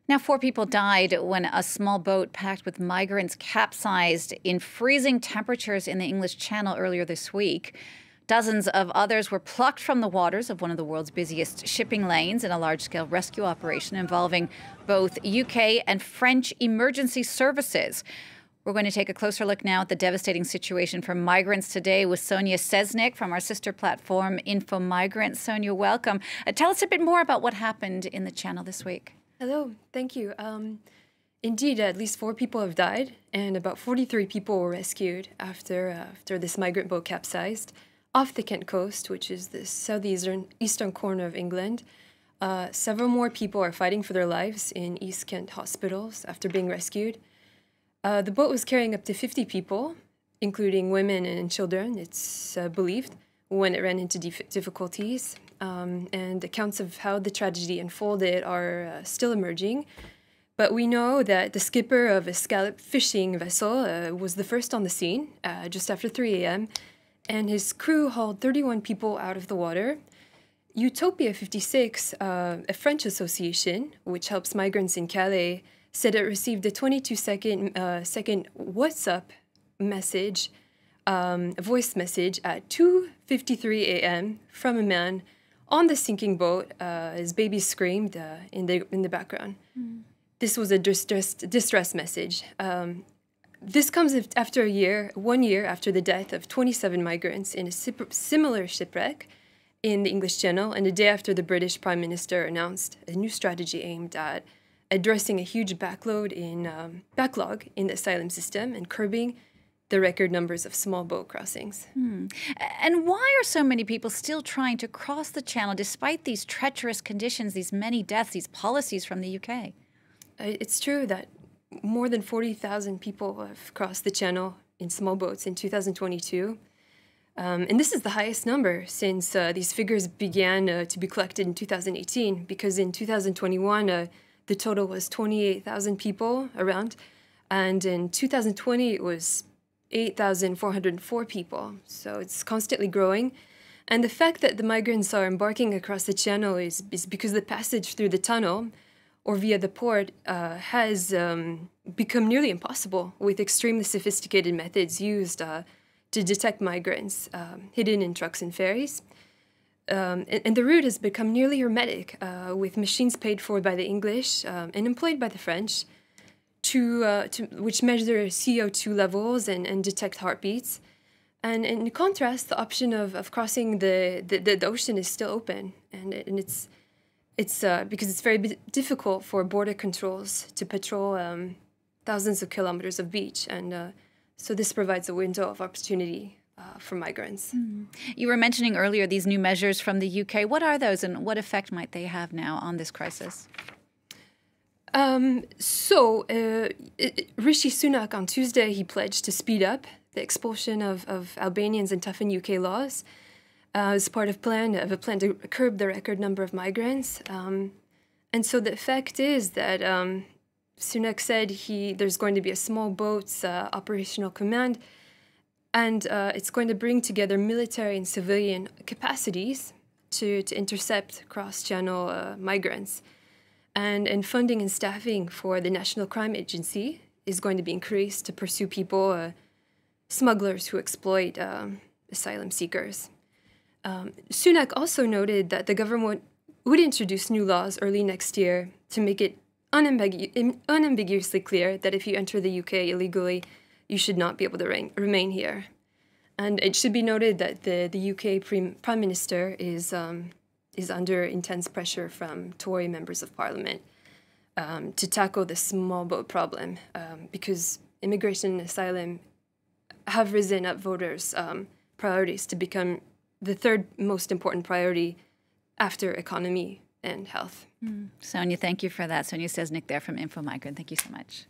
Now, 4 people died when a small boat packed with migrants capsized in freezing temperatures in the English Channel earlier this week. Dozens of others were plucked from the waters of one of the world's busiest shipping lanes in a large-scale rescue operation involving both UK and French emergency services. We're going to take a closer look now at the devastating situation for migrants today with Sony Ciesnik from our sister platform, InfoMigrants. Sonia, welcome. Tell us a bit more about what happened in the Channel this week. Hello, thank you. Indeed, at least 4 people have died, and about 43 people were rescued after this migrant boat capsized off the Kent coast, which is the southeastern corner of England. Several more people are fighting for their lives in East Kent hospitals after being rescued. The boat was carrying up to 50 people, including women and children, it's believed, when it ran into difficulties. And accounts of how the tragedy unfolded are still emerging. But we know that the skipper of a scallop fishing vessel was the first on the scene just after 3 a.m., and his crew hauled 31 people out of the water. Utopia 56, a French association which helps migrants in Calais, said it received a 22-second WhatsApp message, a voice message at 2:53 a.m. from a man on the sinking boat. His baby screamed in the background. This was a distress message. This comes after 1 year after the death of 27 migrants in a similar shipwreck in the English Channel, and the day after the British Prime Minister announced a new strategy aimed at addressing a huge backlog in the asylum system and curbing the record numbers of small boat crossings. And why are so many people still trying to cross the Channel despite these treacherous conditions, these many deaths, these policies from the UK? It's true that more than 40,000 people have crossed the Channel in small boats in 2022. And this is the highest number since these figures began to be collected in 2018, because in 2021, the total was 28,000 people around. And in 2020, it was 8,404 people. So it's constantly growing. And the fact that the migrants are embarking across the Channel is because the passage through the tunnel or via the port has become nearly impossible with extremely sophisticated methods used to detect migrants hidden in trucks and ferries. And the route has become nearly hermetic, with machines paid for by the English and employed by the French, which measure CO2 levels and detect heartbeats. And in contrast, the option of crossing the ocean is still open, and it's because it's very difficult for border controls to patrol thousands of kilometers of beach, and so this provides a window of opportunity for migrants. You were mentioning earlier these new measures from the UK. What are those, and what effect might they have now on this crisis? Rishi Sunak on Tuesday, he pledged to speed up the expulsion of Albanians and toughen UK laws as part of a plan to curb the record number of migrants. And so the effect is that Sunak said there's going to be a small boats operational command, and it's going to bring together military and civilian capacities to intercept cross-channel migrants. And funding and staffing for the National Crime Agency is going to be increased to pursue people, smugglers who exploit asylum seekers. Sunak also noted that the government would introduce new laws early next year to make it unambiguously clear that if you enter the UK illegally, you should not be able to remain here. And it should be noted that the UK Prime Minister is under intense pressure from Tory members of Parliament to tackle the small boat problem, because immigration and asylum have risen up voters' priorities to become the third most important priority after economy and health. Sonia, thank you for that. Sonia Ciesnik there from InfoMigrants. Thank you so much.